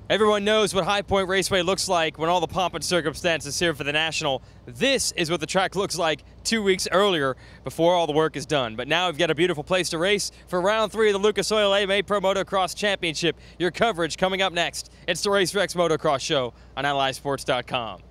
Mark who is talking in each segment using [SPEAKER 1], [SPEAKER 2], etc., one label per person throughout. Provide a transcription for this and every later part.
[SPEAKER 1] Everyone knows what High Point Raceway looks like when all the pomp and circumstance is here for the National. This is what the track looks like 2 weeks earlier before all the work is done. But now we've got a beautiful place to race for round 3 of the Lucas Oil AMA Pro Motocross Championship. Your coverage coming up next. It's the Racer X Motocross Show on AllySports.com.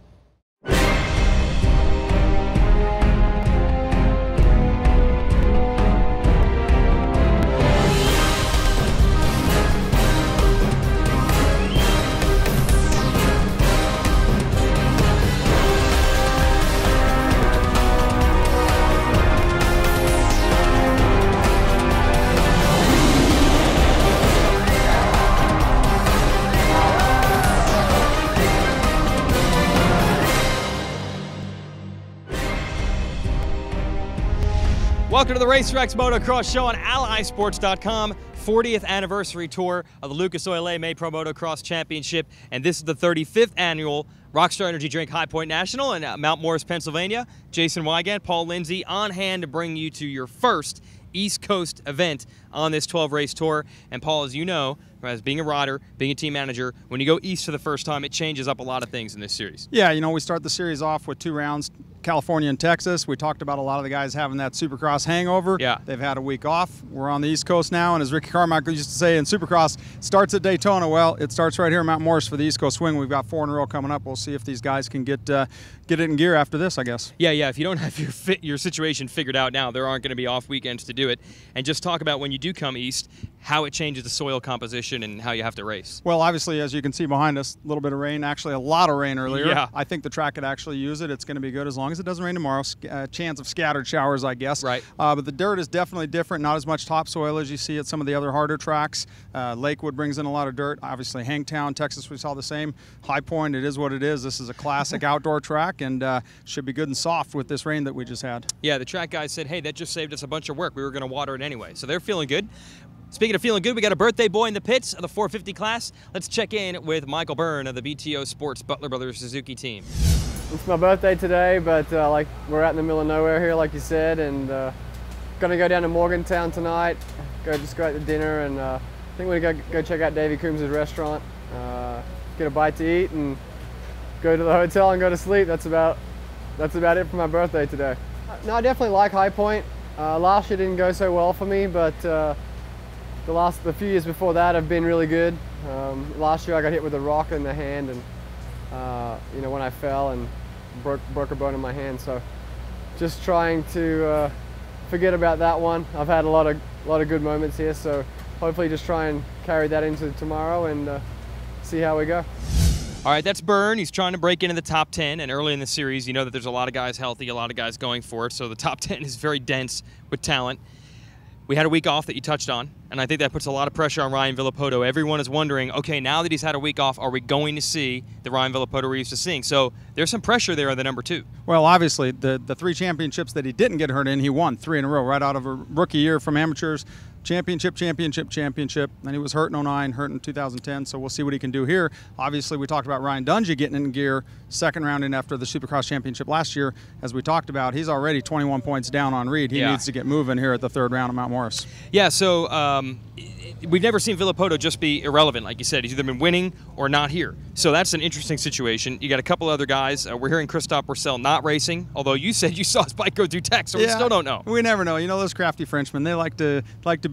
[SPEAKER 1] Welcome to the Racer X Motocross Show on AllySports.com. 40th anniversary tour of the Lucas Oil AMA Pro Motocross Championship, and this is the 35th annual Rockstar Energy Drink High Point National in Mount Morris, Pennsylvania. Jason Wygant, Paul Lindsay on hand to bring you to your first East Coast event on this 12-race tour. And Paul, as you know, as being a rider, being a team manager, when you go east for the first time, it changes up a lot of things in this series.
[SPEAKER 2] Yeah, you know, we start the series off with 2 rounds, California and Texas. We talked about a lot of the guys having that Supercross hangover.
[SPEAKER 1] Yeah.
[SPEAKER 2] They've had a week off. We're on the East Coast now, and as Ricky Carmichael used to say in Supercross, starts at Daytona. Well, it starts right here in Mount Morris for the East Coast swing. We've got 4 in a row coming up. We'll see if these guys can get it in gear after this, I guess.
[SPEAKER 1] Yeah. If you don't have your situation figured out now, there aren't going to be off weekends to do it. And just talk about when you do come east, how it changes the soil composition and how you have to race.
[SPEAKER 2] Well, obviously, as you can see behind us, a little bit of rain, actually a lot of rain earlier.
[SPEAKER 1] Yeah.
[SPEAKER 2] I think the track could actually use it. It's going to be good as long as it doesn't rain tomorrow. Chance of scattered showers, I guess.
[SPEAKER 1] Right.
[SPEAKER 2] But the dirt is definitely different. Not as much topsoil as you see at some of the other harder tracks. Lakewood brings in a lot of dirt. Obviously, Hangtown, Texas, we saw the same. High Point, it is what it is. This is a classic outdoor track, and should be good and soft with this rain that we just had. Yeah,
[SPEAKER 1] the track guys said, hey, that just saved us a bunch of work. We were going to water it anyway. So they're feeling good. Speaking of feeling good, we got a birthday boy in the pits of the 450 class. Let's check in with Michael Byrne of the BTO Sports Butler Brothers Suzuki team.
[SPEAKER 3] It's my birthday today, but like we're out in the middle of nowhere here, like you said, and gonna go down to Morgantown tonight. Just go out to dinner, and I think we're gonna go check out Davey Coombs' restaurant, get a bite to eat, and go to the hotel and go to sleep. That's about it for my birthday today. No, I definitely like High Point. Last year didn't go so well for me, but the few years before that have been really good. Last year I got hit with a rock in the hand, and you know, when I fell and broke a bone in my hand. So just trying to forget about that one. I've had a lot of good moments here, so hopefully just try and carry that into tomorrow and see how we go.
[SPEAKER 1] All right, that's Byrne. He's trying to break into the top 10, and early in the series, you know that there's a lot of guys healthy, a lot of guys going for it, so the top 10 is very dense with talent. We had a week off that you touched on, and I think that puts a lot of pressure on Ryan Villopoto. Everyone is wondering, okay, now that he's had a week off, are we going to see the Ryan Villopoto we're used to seeing? So there's some pressure there on the number 2.
[SPEAKER 2] Well, obviously, the 3 championships that he didn't get hurt in, he won 3 in a row right out of a rookie year from amateurs. Championship, and he was hurt in 09, hurt in 2010, so we'll see what he can do here. Obviously, we talked about Ryan Dungey getting in gear, 2nd round in after the Supercross Championship last year. As we talked about, he's already 21 points down on Reed. He needs to get moving here at the 3rd round of Mount Morris.
[SPEAKER 1] Yeah, so we've never seen Villopoto just be irrelevant. Like you said, he's either been winning or not here. So that's an interesting situation. You got a couple other guys. We're hearing Christophe Pourcel not racing, although you said you saw his bike go through tech, so we still don't know.
[SPEAKER 2] We never know. You know, those crafty Frenchmen, they like to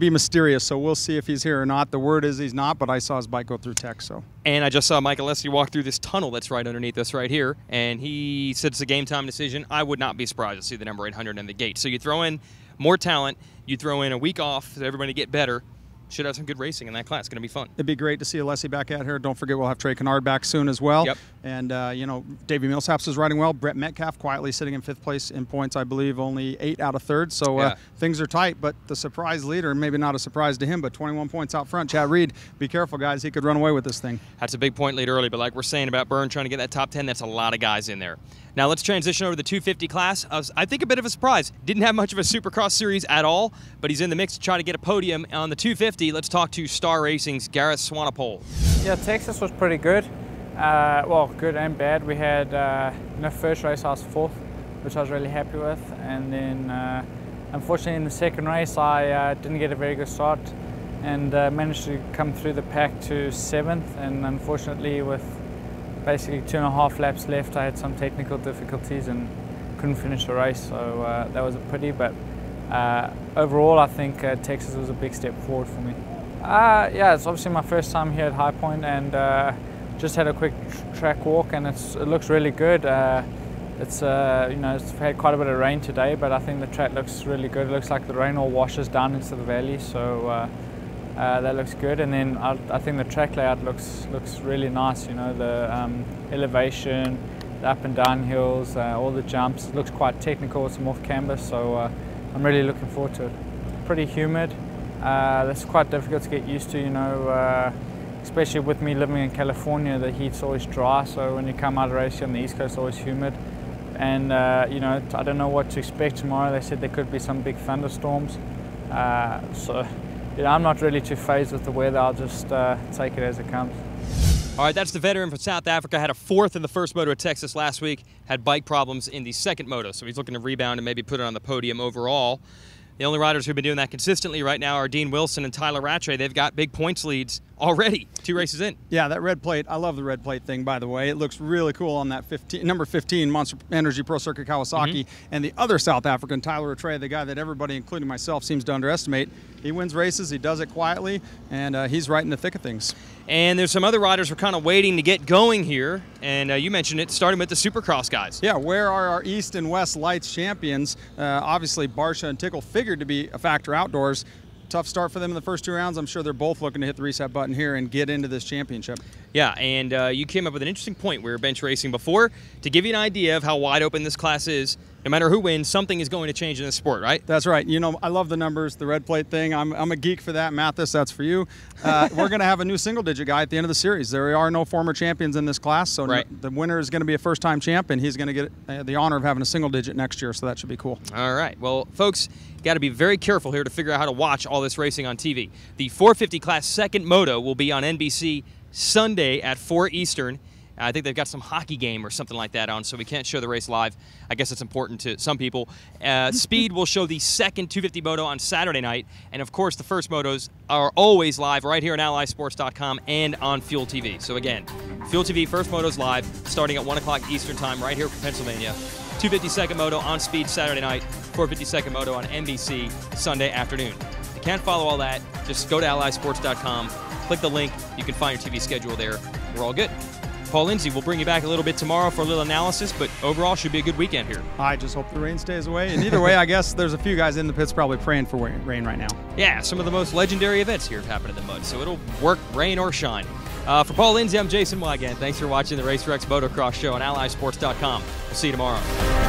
[SPEAKER 2] be mysterious, so we'll see if he's here or not. The word is he's not, but I saw his bike go through tech. So.
[SPEAKER 1] And I just saw Michael Leslie walk through this tunnel that's right underneath us right here, and he said it's a game time decision. I would not be surprised to see the number 800 in the gate. So you throw in more talent, you throw in a week off so everybody get better. Should have some good racing in that class. It's going to be fun.
[SPEAKER 2] It'd be great to see Alessi back out here. Don't forget we'll have Trey Kennard back soon as well.
[SPEAKER 1] Yep.
[SPEAKER 2] And, you know, Davey Millsaps is riding well. Brett Metcalf quietly sitting in 5th place in points, I believe, only 8 out of 3rd. So things are tight, but the surprise leader, maybe not a surprise to him, but 21 points out front. Chad Reed, be careful, guys. He could run away with this thing.
[SPEAKER 1] That's a big point lead early, but like we're saying about Byrne trying to get that top 10, that's a lot of guys in there. Now let's transition over to the 250 class. I think a bit of a surprise. Didn't have much of a Supercross series at all, but he's in the mix to try to get a podium on the 250. Let's talk to Star Racing's Gareth Swanepoel.
[SPEAKER 4] Yeah, Texas was pretty good. Well, good and bad. We had, in the first race I was 4th, which I was really happy with. And then, unfortunately, in the 2nd race, I didn't get a very good start. and managed to come through the pack to 7th, and unfortunately with basically 2.5 laps left I had some technical difficulties and couldn't finish the race, so that was a pity, but overall I think Texas was a big step forward for me. Yeah, it's obviously my first time here at High Point, and just had a quick track walk, and it looks really good. It's you know, it's had quite a bit of rain today, but I think the track looks really good. It looks like the rain all washes down into the valley, so that looks good. And then I think the track layout looks really nice. You know, the elevation, the up and down hills, all the jumps. It looks quite technical. It's off canvas, so I'm really looking forward to it. Pretty humid. That's quite difficult to get used to. You know. Especially with me living in California, the heat's always dry, so when you come out of racing on the East Coast, it's always humid. And you know, I don't know what to expect tomorrow. They said there could be some big thunderstorms. So you know, I'm not really too phased with the weather. I'll just take it as it comes.
[SPEAKER 1] All right, that's the veteran from South Africa. Had a 4th in the first moto at Texas last week. Had bike problems in the second moto, so he's looking to rebound and maybe put it on the podium overall. The only riders who've been doing that consistently right now are Dean Wilson and Tyler Rattray. They've got big points leads already, 2 races in.
[SPEAKER 2] Yeah, that red plate, I love the red plate thing, by the way. It looks really cool on that number 15 Monster Energy Pro Circuit Kawasaki. And the other South African, Tyler Rattray, the guy that everybody, including myself, seems to underestimate. He wins races, he does it quietly, and he's right in the thick of things.
[SPEAKER 1] And there's some other riders who are kind of waiting to get going here, and you mentioned it, starting with the Supercross guys.
[SPEAKER 2] Yeah, where are our East and West Lights champions? Obviously, Barsha and Tickle figured to be a factor outdoors. Tough start for them in the first 2 rounds. I'm sure they're both looking to hit the reset button here and get into this championship.
[SPEAKER 1] Yeah, and you came up with an interesting point. We were bench racing before. To give you an idea of how wide open this class is, no matter who wins, something is going to change in the sport, right?
[SPEAKER 2] That's right. You know, I love the numbers, the red plate thing. I'm a geek for that. Mathis, that's for you. We're going to have a new single-digit guy at the end of the series. There are no former champions in this class, so the winner is going to be a first-time champ, and he's going to get the honor of having a single-digit next year, so that should be cool. All
[SPEAKER 1] right. Well, folks, got to be very careful here to figure out how to watch all this racing on TV. The 450 class second moto will be on NBC Sunday at 4 Eastern. I think they've got some hockey game or something like that on, so we can't show the race live. I guess it's important to some people. Speed will show the second 250 moto on Saturday night, and of course the first motos are always live right here on allysports.com and on Fuel TV. So again, Fuel TV first motos live starting at 1 o'clock Eastern time right here from Pennsylvania. 250 second moto on Speed Saturday night, 450 second moto on NBC Sunday afternoon. If you can't follow all that, just go to allysports.com, click the link, you can find your TV schedule there. We're all good. Paul Lindsay will bring you back a little bit tomorrow for a little analysis, but overall should be a good weekend here.
[SPEAKER 2] I just hope the rain stays away. And either way, I guess there's a few guys in the pits probably praying for rain right now.
[SPEAKER 1] Yeah, some of the most legendary events here have happened in the mud, so it'll work rain or shine. For Paul Lindsay, I'm Jason Wygant. Thanks for watching the Racer X Motocross Show on allysports.com. We'll see you tomorrow.